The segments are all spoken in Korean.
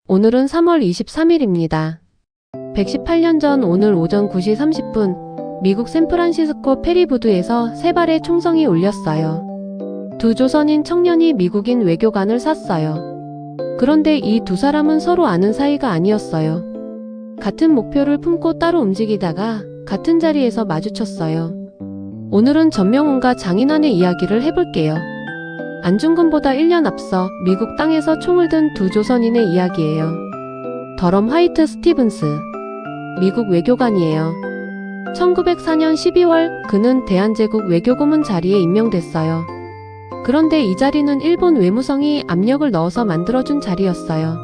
오늘은 3월 23일입니다. 118년 전 오늘 오전 9시 30분 미국 샌프란시스코 페리부두에서 세 발의 총성이 울렸어요. 두 조선인 청년이 미국인 외교관을 쐈어요. 그런데 이 두 사람은 서로 아는 사이가 아니었어요. 같은 목표를 품고 따로 움직이다가 같은 자리에서 마주쳤어요. 오늘은 전명훈과 장인환의 이야기를 해볼게요. 안중근보다 1년 앞서 미국 땅에서 총을 든 두 조선인의 이야기예요. 더럼 화이트 스티븐스, 미국 외교관이에요. 1904년 12월 그는 대한제국 외교고문 자리에 임명됐어요. 그런데 이 자리는 일본 외무성이 압력을 넣어서 만들어준 자리였어요.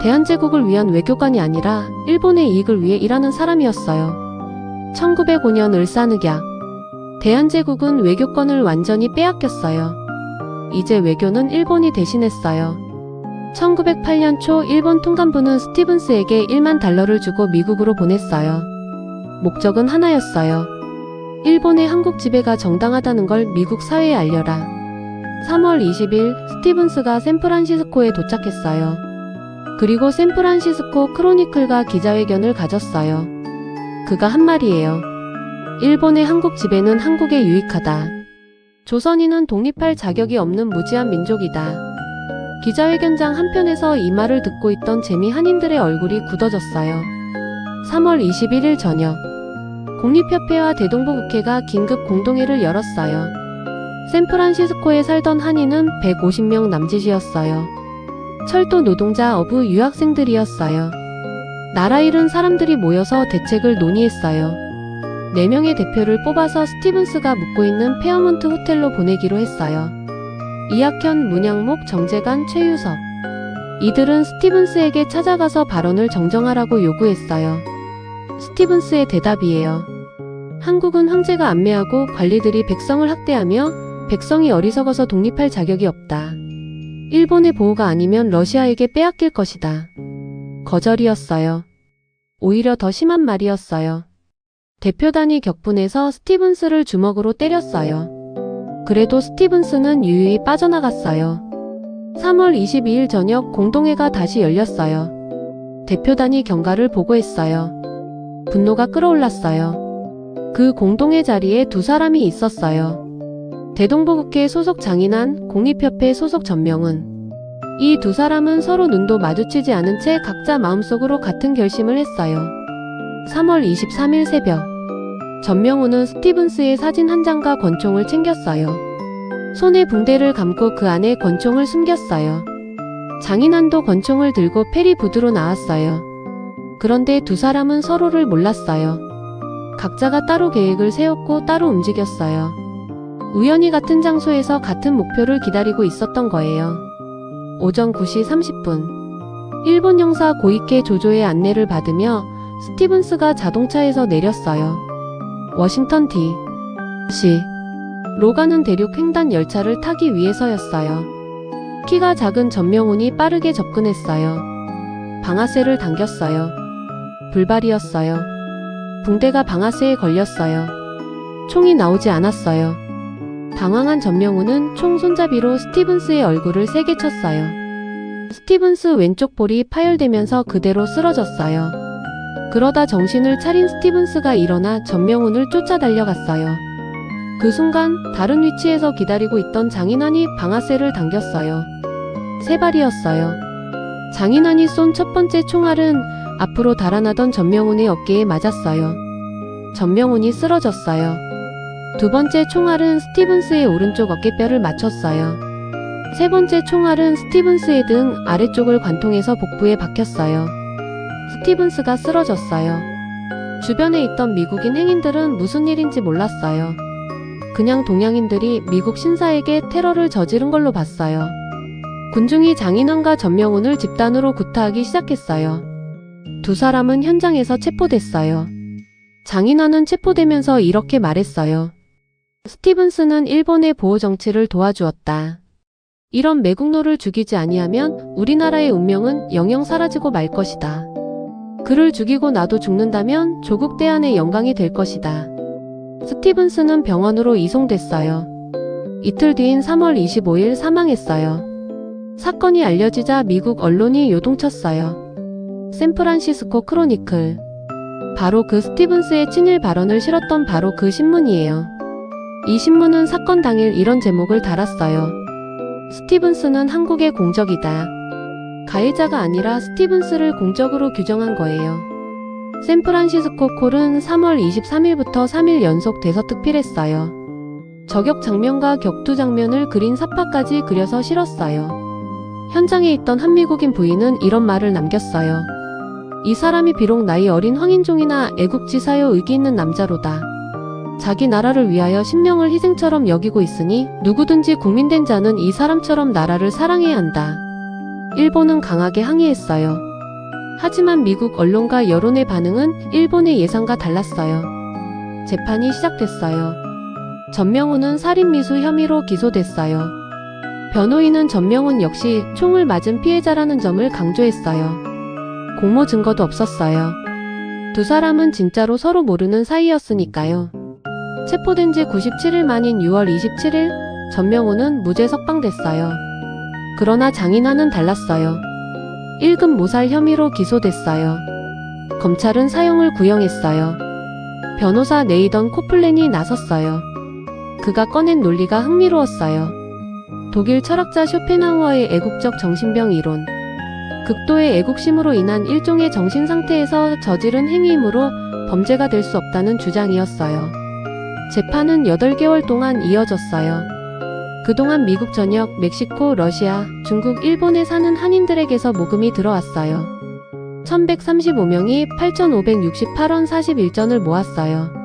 대한제국을 위한 외교관이 아니라 일본의 이익을 위해 일하는 사람이었어요. 1905년 을사늑약, 대한제국은 외교권을 완전히 빼앗겼어요. 이제 외교는 일본이 대신했어요. 1908년 초 일본 통감부는 스티븐스에게 1만 달러를 주고 미국으로 보냈어요. 목적은 하나였어요. 일본의 한국 지배가 정당하다는 걸 미국 사회에 알려라. 3월 20일 스티븐스가 샌프란시스코에 도착했어요. 그리고 샌프란시스코 크로니클과 기자회견을 가졌어요. 그가 한 말이에요. 일본의 한국 지배는 한국에 유익하다. 조선인은 독립할 자격이 없는 무지한 민족이다. 기자회견장 한편에서 이 말을 듣고 있던 재미 한인들의 얼굴이 굳어졌어요. 3월 21일 저녁, 국립협회와 대동부국회가 긴급 공동회를 열었어요. 샌프란시스코에 살던 한인은 150명 남짓이었어요. 철도 노동자 어부 유학생들이었어요. 나라 잃은 사람들이 모여서 대책을 논의했어요. 4명의 대표를 뽑아서 스티븐스가 묵고 있는 페어먼트 호텔로 보내기로 했어요. 이학현, 문양목, 정재관, 최유섭. 이들은 스티븐스에게 찾아가서 발언을 정정하라고 요구했어요. 스티븐스의 대답이에요. 한국은 황제가 안매하고 관리들이 백성을 학대하며 백성이 어리석어서 독립할 자격이 없다. 일본의 보호가 아니면 러시아에게 빼앗길 것이다. 거절이었어요. 오히려 더 심한 말이었어요. 대표단이 격분해서 스티븐스를 주먹으로 때렸어요. 그래도 스티븐스는 유유히 빠져나갔어요. 3월 22일 저녁 공동회가 다시 열렸어요. 대표단이 경과를 보고했어요. 분노가 끓어올랐어요. 그 공동회 자리에 두 사람이 있었어요. 대동부국회 소속 장인환, 공립협회 소속 전명훈. 이 두 사람은 서로 눈도 마주치지 않은 채 각자 마음속으로 같은 결심을 했어요. 3월 23일 새벽, 전명훈은 스티븐스의 사진 한 장과 권총을 챙겼어요. 손에 붕대를 감고 그 안에 권총을 숨겼어요. 장인환도 권총을 들고 페리부두로 나왔어요. 그런데 두 사람은 서로를 몰랐어요. 각자가 따로 계획을 세웠고 따로 움직였어요. 우연히 같은 장소에서 같은 목표를 기다리고 있었던 거예요. 오전 9시 30분, 일본 영사 고이케 조조의 안내를 받으며 스티븐스가 자동차에서 내렸어요. 워싱턴 D.C.로 가는 대륙 횡단 열차를 타기 위해서였어요. 키가 작은 전명훈이 빠르게 접근했어요. 방아쇠를 당겼어요. 불발이었어요. 붕대가 방아쇠에 걸렸어요. 총이 나오지 않았어요. 당황한 전명훈은 총 손잡이로 스티븐스의 얼굴을 세게 쳤어요. 스티븐스 왼쪽 볼이 파열되면서 그대로 쓰러졌어요. 그러다 정신을 차린 스티븐스가 일어나 전명훈을 쫓아 달려갔어요. 그 순간 다른 위치에서 기다리고 있던 장인환이 방아쇠를 당겼어요. 세 발이었어요. 장인환이 쏜 첫 번째 총알은 앞으로 달아나던 전명훈의 어깨에 맞았어요. 전명훈이 쓰러졌어요. 두 번째 총알은 스티븐스의 오른쪽 어깨뼈를 맞췄어요. 세 번째 총알은 스티븐스의 등 아래쪽을 관통해서 복부에 박혔어요. 스티븐스가 쓰러졌어요. 주변에 있던 미국인 행인들은 무슨 일인지 몰랐어요. 그냥 동양인들이 미국 신사에게 테러를 저지른 걸로 봤어요. 군중이 장인환과 전명훈을 집단으로 구타하기 시작했어요. 두 사람은 현장에서 체포됐어요. 장인환은 체포되면서 이렇게 말했어요. 스티븐스는 일본의 보호 정치를 도와주었다. 이런 매국노를 죽이지 아니하면 우리나라의 운명은 영영 사라지고 말 것이다. 그를 죽이고 나도 죽는다면 조국 대한의 영광이 될 것이다. 스티븐스는 병원으로 이송됐어요. 이틀 뒤인 3월 25일 사망했어요. 사건이 알려지자 미국 언론이 요동쳤어요. 샌프란시스코 크로니클. 바로 그 스티븐스의 친일 발언을 실었던 바로 그 신문이에요. 이 신문은 사건 당일 이런 제목을 달았어요. 스티븐스는 한국의 공적이다. 가해자가 아니라 스티븐스를 공적으로 규정한 거예요. 샌프란시스코 콜은 3월 23일부터 3일 연속 대서특필했어요. 저격 장면과 격투 장면을 그린 사파까지 그려서 실었어요. 현장에 있던 한미국인 부인은 이런 말을 남겼어요. 이 사람이 비록 나이 어린 황인종이나 애국지사여 의기 있는 남자로다. 자기 나라를 위하여 신명을 희생처럼 여기고 있으니 누구든지 국민된 자는 이 사람처럼 나라를 사랑해야 한다. 일본은 강하게 항의했어요. 하지만 미국 언론과 여론의 반응은 일본의 예상과 달랐어요. 재판이 시작됐어요. 전명훈은 살인미수 혐의로 기소됐어요. 변호인은 전명훈 역시 총을 맞은 피해자라는 점을 강조했어요. 공모 증거도 없었어요. 두 사람은 진짜로 서로 모르는 사이였으니까요. 체포된 지 97일 만인 6월 27일 전명훈은 무죄 석방됐어요. 그러나 장인환은 달랐어요. 1급 모살 혐의로 기소됐어요. 검찰은 사형을 구형했어요. 변호사 네이던 코플랜이 나섰어요. 그가 꺼낸 논리가 흥미로웠어요. 독일 철학자 쇼펜하우어의 애국적 정신병 이론. 극도의 애국심으로 인한 일종의 정신 상태에서 저지른 행위이므로 범죄가 될 수 없다는 주장이었어요. 재판은 8개월 동안 이어졌어요. 그동안 미국 전역, 멕시코, 러시아, 중국, 일본에 사는 한인들에게서 모금이 들어왔어요. 1135명이 8,568원 41전을 모았어요.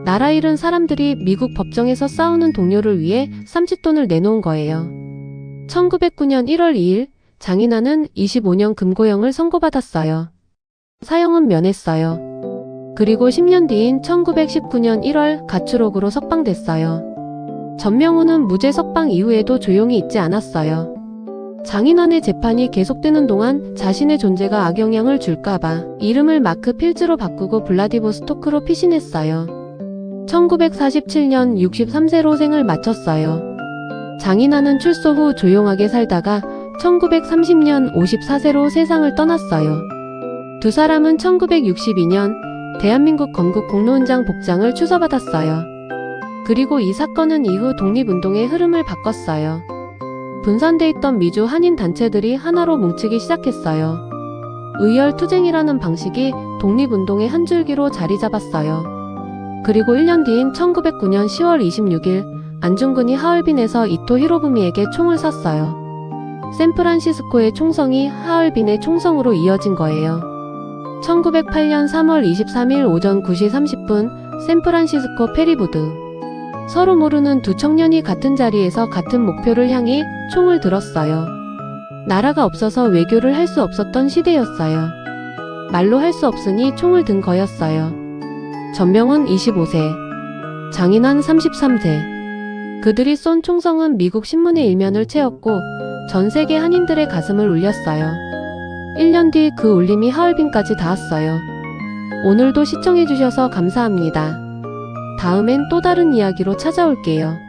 나라 잃은 사람들이 미국 법정에서 싸우는 동료를 위해 삼짓돈을 내놓은 거예요. 1909년 1월 2일 장인환은 25년 금고형을 선고받았어요. 사형은 면했어요. 그리고 10년 뒤인 1919년 1월 가출옥으로 석방됐어요. 전명훈은 무죄 석방 이후에도 조용히 있지 않았어요. 장인환의 재판이 계속되는 동안 자신의 존재가 악영향을 줄까봐 이름을 마크 필즈로 바꾸고 블라디보스토크로 피신했어요. 1947년 63세로 생을 마쳤어요. 장인환은 출소 후 조용하게 살다가 1930년 54세로 세상을 떠났어요. 두 사람은 1962년 대한민국 건국 공로훈장 복장을 추서받았어요. 그리고 이 사건은 이후 독립운동의 흐름을 바꿨어요. 분산돼 있던 미주 한인 단체들이 하나로 뭉치기 시작했어요. 의열투쟁이라는 방식이 독립운동의 한 줄기로 자리 잡았어요. 그리고 1년 뒤인 1909년 10월 26일 안중근이 하얼빈에서 이토 히로부미에게 총을 쐈어요. 샌프란시스코의 총성이 하얼빈의 총성으로 이어진 거예요. 1908년 3월 23일 오전 9시 30분 샌프란시스코 페리부드. 서로 모르는 두 청년이 같은 자리에서 같은 목표를 향해 총을 들었어요. 나라가 없어서 외교를 할 수 없었던 시대였어요. 말로 할 수 없으니 총을 든 거였어요. 전명훈 25세, 장인환 33세. 그들이 쏜 총성은 미국 신문의 일면을 채웠고 전 세계 한인들의 가슴을 울렸어요. 1년 뒤 그 울림이 하얼빈까지 닿았어요. 오늘도 시청해주셔서 감사합니다. 다음엔 또 다른 이야기로 찾아올게요.